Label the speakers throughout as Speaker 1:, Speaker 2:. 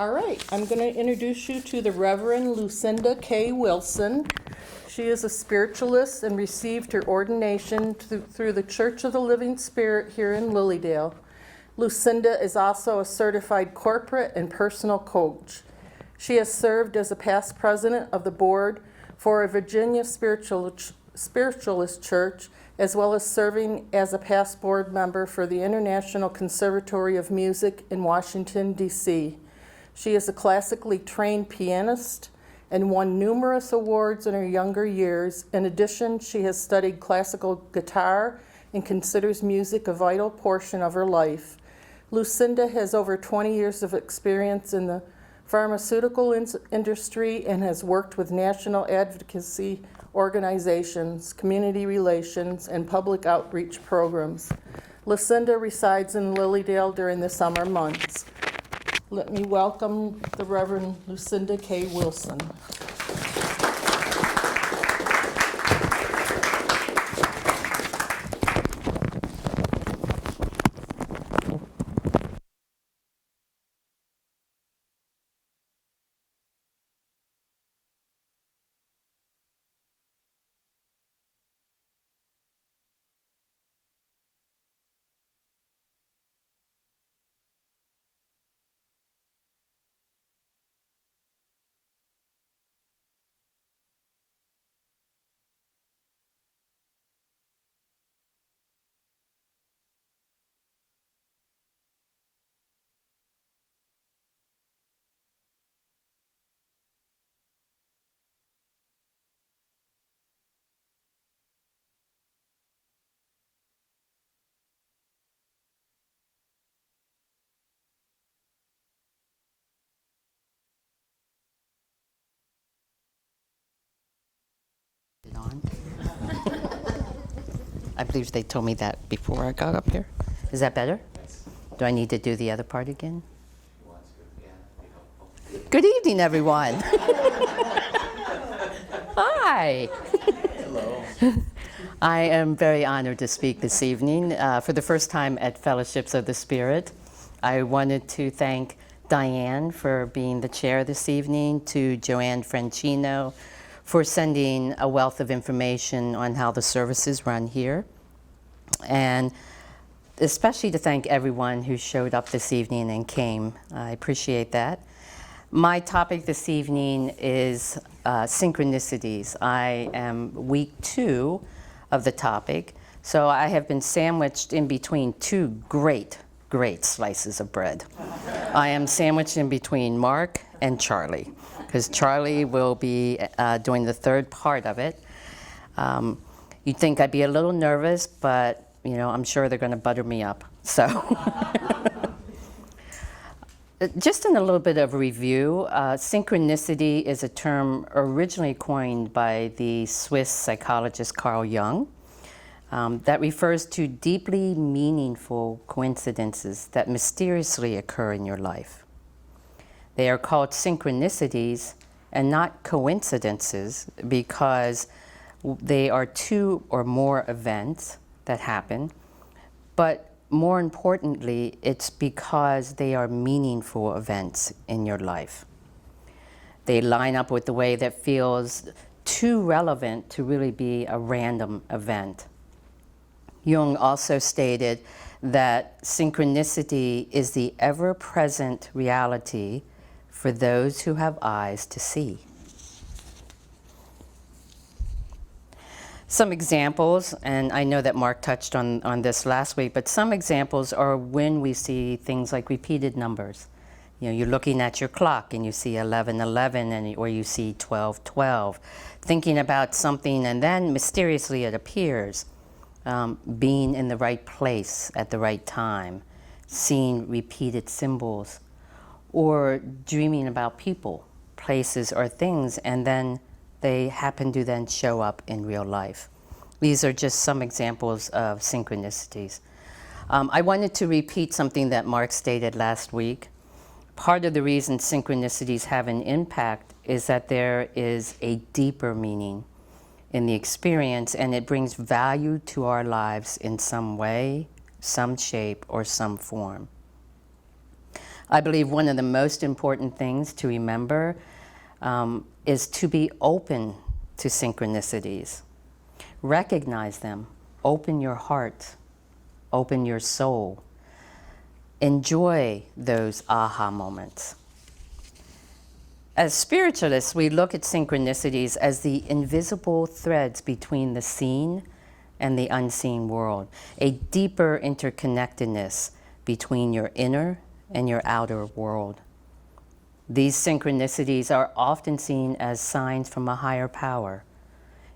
Speaker 1: All right, I'm going to introduce you to the Reverend Lucinda K. Wilson. She is a spiritualist and received her ordination through the Church of the Living Spirit here in Lilydale. Lucinda is also a certified corporate and personal coach. She has served as a past president of the board for a Virginia spiritualist church, as well as serving as a past board member for the International Conservatory of Music in Washington, D.C. She is a classically trained pianist and won numerous awards in her younger years. In addition, she has studied classical guitar and considers music a vital portion of her life. Lucinda has over 20 years of experience in the pharmaceutical industry and has worked with national advocacy organizations, community relations, and public outreach programs. Lucinda resides in Lilydale during the summer months. Let me welcome the Reverend Lucinda K. Wilson.
Speaker 2: On. I believe they told me that before I got up here. Is that better? Do I need to do the other part again? Good evening, everyone. Hi.
Speaker 3: Hello.
Speaker 2: I am very honored to speak this evening for the first time at Fellowships of the Spirit. I wanted to thank Diane for being the chair this evening, to Joanne Francino for sending a wealth of information on how the services run here, and especially to thank everyone who showed up this evening and came. I appreciate that. My topic this evening is synchronicities. I am week 2 of the topic, so I have been sandwiched in between 2 great slices of bread. I am sandwiched in between Mark and Charlie, because Charlie will be doing the third part of it. You'd think I'd be a little nervous, but I'm sure they're going to butter me up. So, just in a little bit of review, synchronicity is a term originally coined by the Swiss psychologist Carl Jung that refers to deeply meaningful coincidences that mysteriously occur in your life. They are called synchronicities and not coincidences because they are 2 or more events that happen, but more importantly, it's because they are meaningful events in your life. They line up with the way that feels too relevant to really be a random event. Jung also stated that synchronicity is the ever-present reality for those who have eyes to see. Some examples, and I know that Mark touched on this last week, but some examples are when we see things like repeated numbers. You're looking at your clock and you see 11:11, or you see 12:12, thinking about something and then mysteriously it appears. Being in the right place at the right time, seeing repeated symbols, or dreaming about people, places, or things, and then they happen to then show up in real life. These are just some examples of synchronicities. I wanted to repeat something that Mark stated last week. Part of the reason synchronicities have an impact is that there is a deeper meaning in the experience, and it brings value to our lives in some way, some shape, or some form. I believe one of the most important things to remember is to be open to synchronicities. Recognize them. Open your heart. Open your soul. Enjoy those aha moments. As spiritualists, we look at synchronicities as the invisible threads between the seen and the unseen world, a deeper interconnectedness between your inner and your outer world. These synchronicities are often seen as signs from a higher power,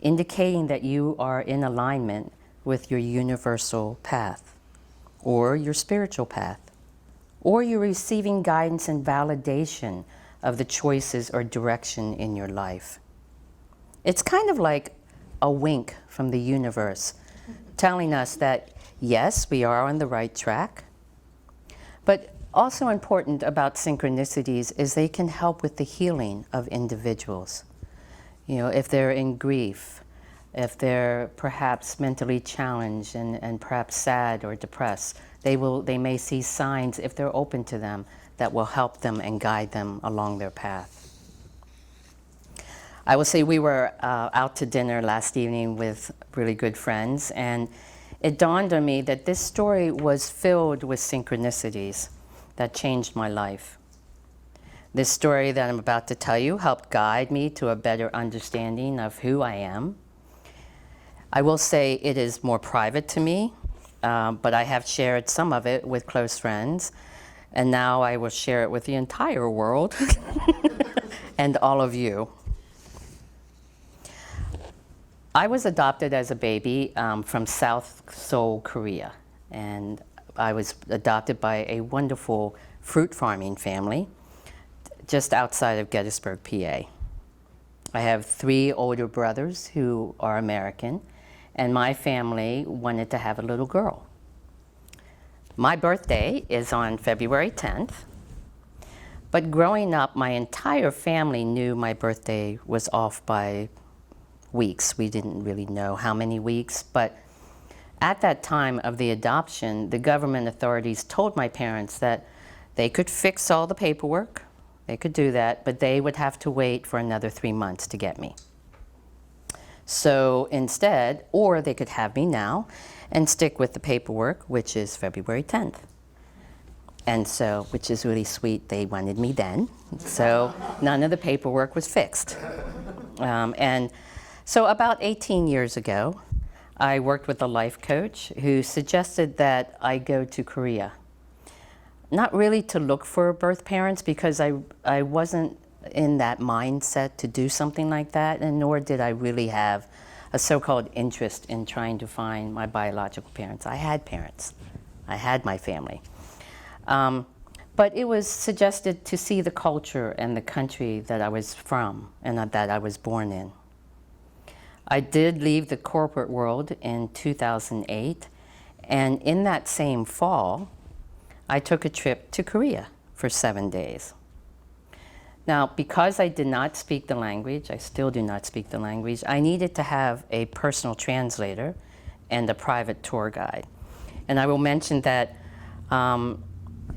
Speaker 2: indicating that you are in alignment with your universal path, or your spiritual path, or you're receiving guidance and validation of the choices or direction in your life. It's kind of like a wink from the universe, telling us that, yes, we are on the right track. But also important about synchronicities is they can help with the healing of individuals. You know, if they're in grief, if they're perhaps mentally challenged and perhaps sad or depressed, they may see signs, if they're open to them, that will help them and guide them along their path. I will say we were out to dinner last evening with really good friends, and it dawned on me that this story was filled with synchronicities that changed my life. This story that I'm about to tell you helped guide me to a better understanding of who I am. I will say it is more private to me, but I have shared some of it with close friends, and now I will share it with the entire world and all of you. I was adopted as a baby from South Seoul, Korea, and I was adopted by a wonderful fruit farming family just outside of Gettysburg, PA. I have 3 older brothers who are American, and my family wanted to have a little girl. My birthday is on February 10th, but growing up, my entire family knew my birthday was off by weeks. We didn't really know how many weeks, but at that time of the adoption, the government authorities told my parents that they could fix all the paperwork, they could do that, but they would have to wait for another 3 months to get me. So instead, or they could have me now and stick with the paperwork, which is February 10th. And so, which is really sweet, they wanted me then, so none of the paperwork was fixed. And so about 18 years ago, I worked with a life coach who suggested that I go to Korea. Not really to look for birth parents, because I wasn't in that mindset to do something like that, and nor did I really have a so-called interest in trying to find my biological parents. I had parents. I had my family. But it was suggested to see the culture and the country that I was from and that I was born in. I did leave the corporate world in 2008, and in that same fall, I took a trip to Korea for 7 days. Now, because I did not speak the language, I still do not speak the language, I needed to have a personal translator and a private tour guide. And I will mention that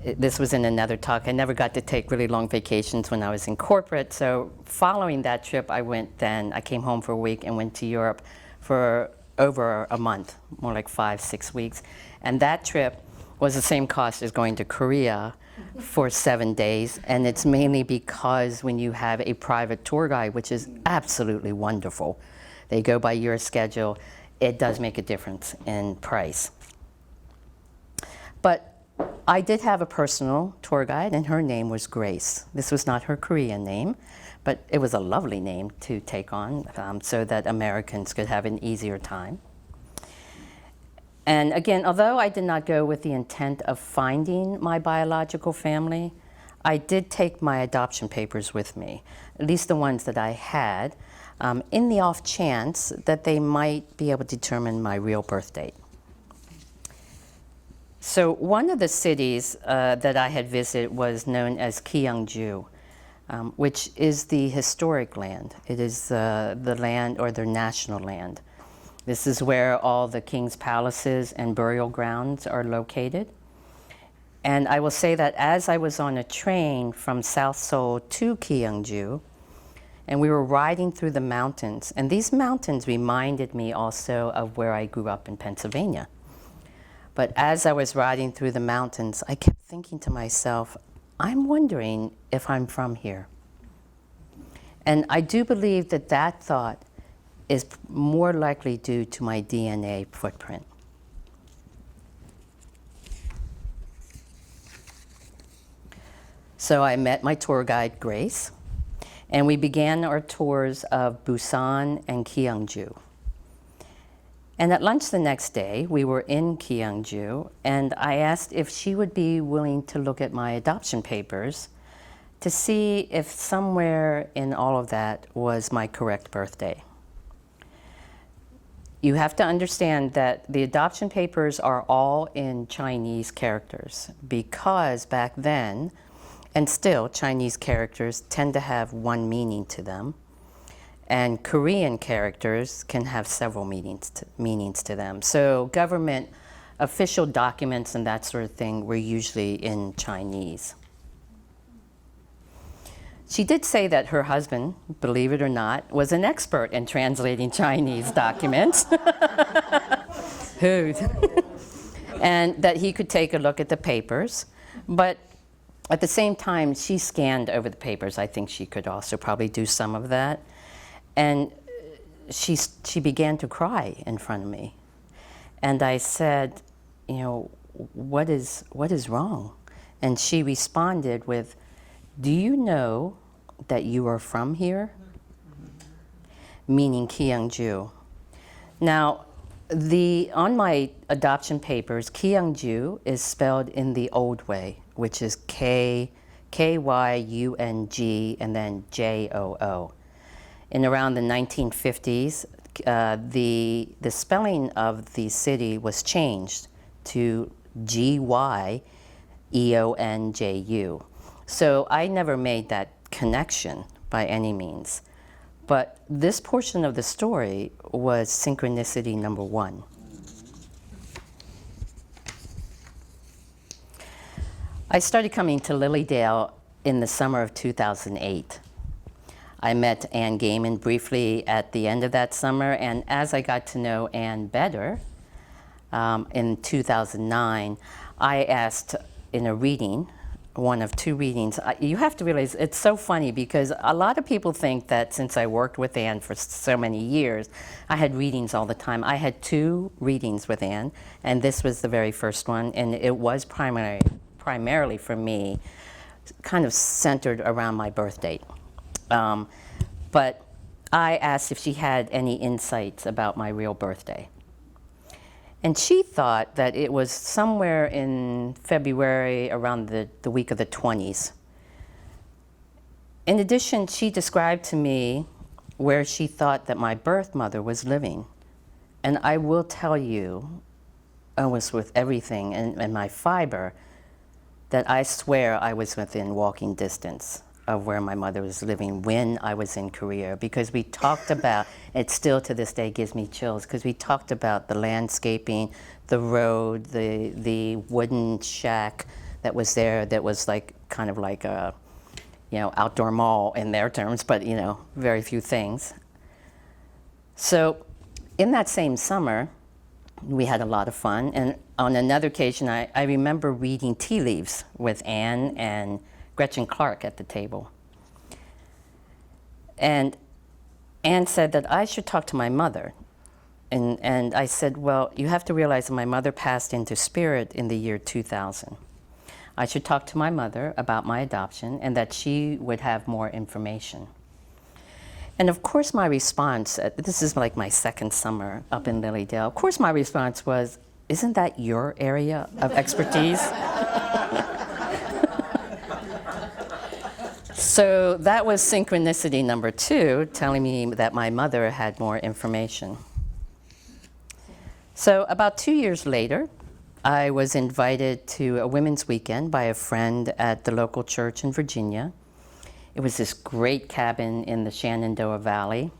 Speaker 2: this was in another talk. I never got to take really long vacations when I was in corporate. So following that trip, I came home for a week and went to Europe for over a month, more like 5-6 weeks. And that trip was the same cost as going to Korea for 7 days. And it's mainly because when you have a private tour guide, which is absolutely wonderful, they go by your schedule, it does make a difference in price. But I did have a personal tour guide, and her name was Grace. This was not her Korean name, but it was a lovely name to take on so that Americans could have an easier time. And again, although I did not go with the intent of finding my biological family, I did take my adoption papers with me, at least the ones that I had, in the off chance that they might be able to determine my real birth date. So one of the cities that I had visited was known as Gyeongju, which is the historic land. It is the land, or their national land. This is where all the king's palaces and burial grounds are located. And I will say that as I was on a train from South Seoul to Gyeongju, and we were riding through the mountains, and these mountains reminded me also of where I grew up in Pennsylvania. But as I was riding through the mountains, I kept thinking to myself, I'm wondering if I'm from here. And I do believe that that thought is more likely due to my DNA footprint. So I met my tour guide, Grace, and we began our tours of Busan and Gyeongju. And at lunch the next day, we were in Gyeongju, and I asked if she would be willing to look at my adoption papers to see if somewhere in all of that was my correct birthday. You have to understand that the adoption papers are all in Chinese characters because back then, and still, Chinese characters tend to have one meaning to them. And Korean characters can have several meanings to them. So government official documents and that sort of thing were usually in Chinese. She did say that her husband, believe it or not, was an expert in translating Chinese documents. And that he could take a look at the papers. But at the same time, she scanned over the papers. I think she could also probably do some of that. And she began to cry in front of me. And I said, you know, what is wrong? And she responded with, do you know that you are from here? Meaning Gyeongju. Now, on my adoption papers, Gyeongju is spelled in the old way, which is Kyung and then JOO. In around the 1950s, the spelling of the city was changed to GYEONJU. So I never made that connection by any means. But this portion of the story was synchronicity number 1. I started coming to Lilydale in the summer of 2008. I met Ann Gaiman briefly at the end of that summer, and as I got to know Ann better, in 2009, I asked in a reading, one of 2 readings. You have to realize it's so funny because a lot of people think that since I worked with Ann for so many years, I had readings all the time. I had 2 readings with Ann, and this was the very first one, and it was primarily for me, kind of centered around my birth date. But I asked if she had any insights about my real birthday. And she thought that it was somewhere in February around the week of the 20s. In addition, she described to me where she thought that my birth mother was living. And I will tell you, almost with everything in my fiber, that I swear I was within walking distance of where my mother was living when I was in Korea, because we talked about, it still to this day gives me chills, because we talked about the landscaping, the road, the wooden shack that was there that was like kind of like a, you know, outdoor mall in their terms, but you know, very few things. So in that same summer, we had a lot of fun, and on another occasion, I remember reading tea leaves with Ann and Gretchen Clark at the table. And Ann said that I should talk to my mother. And I said, well, you have to realize that my mother passed into spirit in the year 2000. I should talk to my mother about my adoption and that she would have more information. And of course my response, this is like my second summer up in Lilydale, of course my response was, isn't that your area of expertise? So that was synchronicity number 2, telling me that my mother had more information. So about 2 years later, I was invited to a women's weekend by a friend at the local church in Virginia. It was this great cabin in the Shenandoah Valley.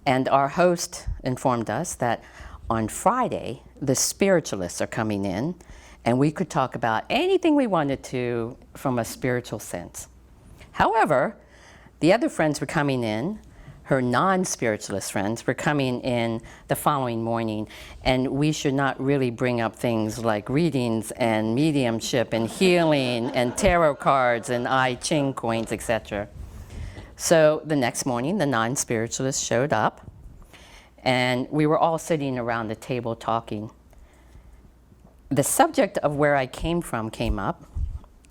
Speaker 2: And our host informed us that on Friday, the spiritualists are coming in, and we could talk about anything we wanted to from a spiritual sense. However, the other friends were coming in, her non-spiritualist friends were coming in the following morning, and we should not really bring up things like readings and mediumship and healing and tarot cards and I Ching coins, etc. So the next morning, the non-spiritualists showed up, and we were all sitting around the table talking. The subject of where I came from came up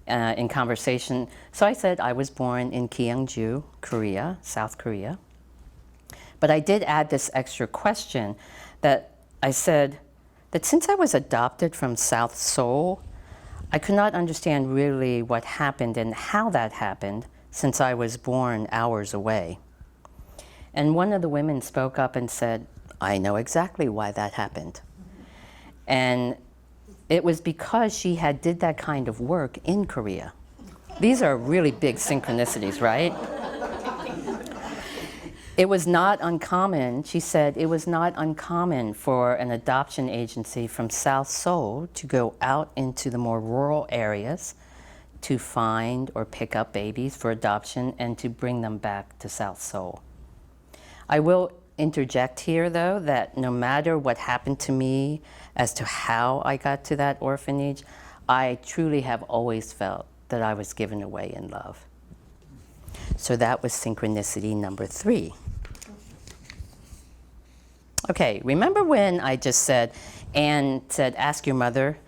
Speaker 2: in conversation. So I said I was born in Gyeongju, Korea, South Korea. But I did add this extra question that I said that since I was adopted from South Seoul, I could not understand really what happened and how that happened since I was born hours away. And one of the women spoke up and said, I know exactly why that happened. And it was because she had did that kind of work in Korea. These are really big synchronicities, right? It was not uncommon, she said, it was not uncommon for an adoption agency from South Seoul to go out into the more rural areas to find or pick up babies for adoption and to bring them back to South Seoul. I will interject here, though, that no matter what happened to me as to how I got to that orphanage, I truly have always felt that I was given away in love. So that was synchronicity number 3. Okay, remember when I just said, Anne said, ask your mother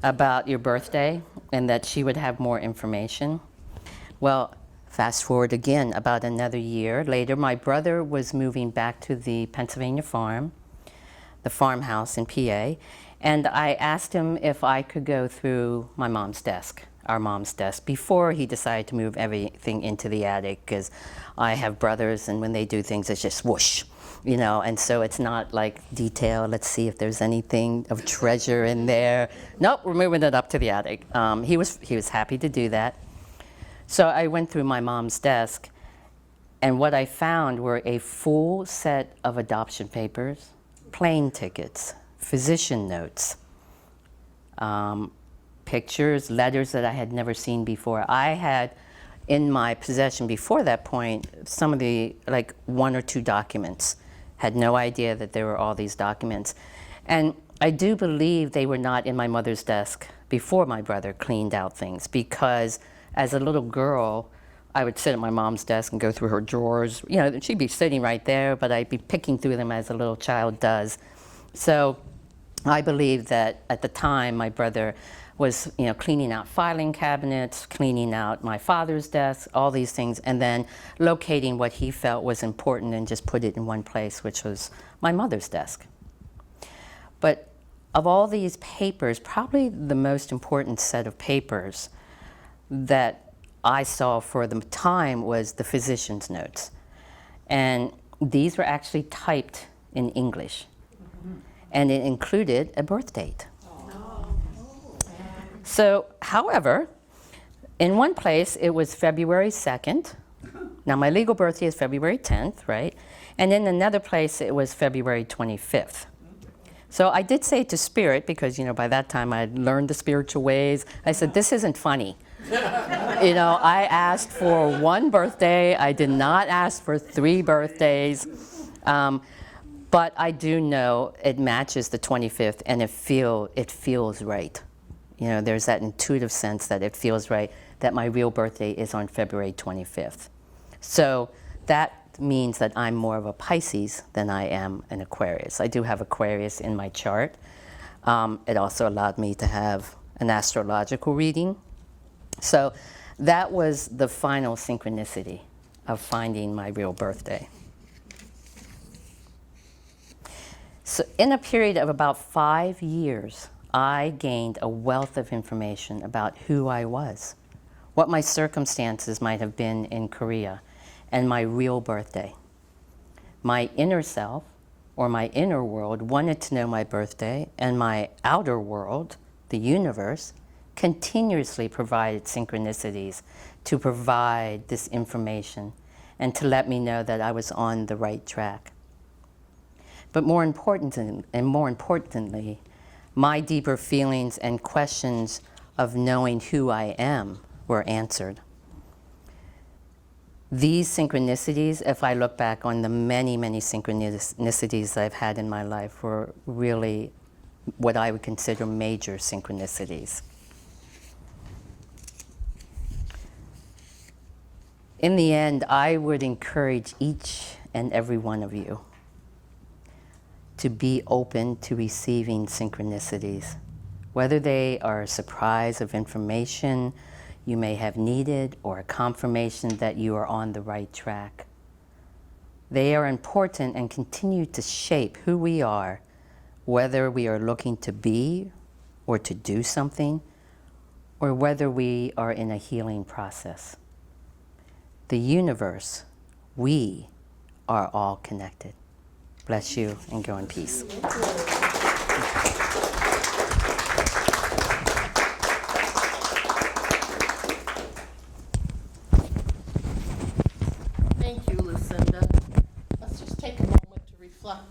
Speaker 2: about your birthday and that she would have more information? Well, fast forward again, about another year later, my brother was moving back to the Pennsylvania farm, the farmhouse in PA, and I asked him if I could go through my mom's desk, our mom's desk, before he decided to move everything into the attic, because I have brothers, and when they do things, it's just whoosh, you know, and so it's not like detail. Let's see if there's anything of treasure in there. Nope, we're moving it up to the attic. He was happy to do that. So I went through my mom's desk, and what I found were a full set of adoption papers, plane tickets, physician notes, pictures, letters that I had never seen before. I had in my possession before that point some of the, like 1 or 2 documents. Had no idea that there were all these documents. And I do believe they were not in my mother's desk before my brother cleaned out things, because as a little girl, I would sit at my mom's desk and go through her drawers. You know, she'd be sitting right there, but I'd be picking through them as a little child does. So I believe that at the time my brother was, you know, cleaning out filing cabinets, cleaning out my father's desk, all these things, and then locating what he felt was important and just put it in one place, which was my mother's desk. But of all these papers, probably the most important set of papers that I saw for the time was the physician's notes. And these were actually typed in English. And it included a birth date. So, however, in one place it was February 2nd. Now my legal birthday is February 10th, right? And in another place it was February 25th. So I did say to Spirit, because, you know, by that time I'd learned the spiritual ways, I said, this isn't funny. You know, I asked for 1 birthday. I did not ask for 3 birthdays. But I do know it matches the 25th, and it feels right. You know, there's that intuitive sense that it feels right that my real birthday is on February 25th. So that means that I'm more of a Pisces than I am an Aquarius. I do have Aquarius in my chart. It also allowed me to have an astrological reading. So that was the final synchronicity of finding my real birthday. So in a period of about 5 years, I gained a wealth of information about who I was, what my circumstances might have been in Korea, and my real birthday. My inner self, or my inner world, wanted to know my birthday, and my outer world, the universe, continuously provided synchronicities to provide this information and to let me know that I was on the right track. But more importantly, My deeper feelings and questions of knowing who I am were answered. These synchronicities, if I look back on the many, many synchronicities I've had in my life, were really what I would consider major synchronicities. In the end, I would encourage each and every one of you to be open to receiving synchronicities, whether they are a surprise of information you may have needed or a confirmation that you are on the right track. They are important and continue to shape who we are, whether we are looking to be or to do something, or whether we are in a healing process. The universe, we are all connected. Bless you and go in peace.
Speaker 1: Thank you, Lucinda. Let's just take a moment to reflect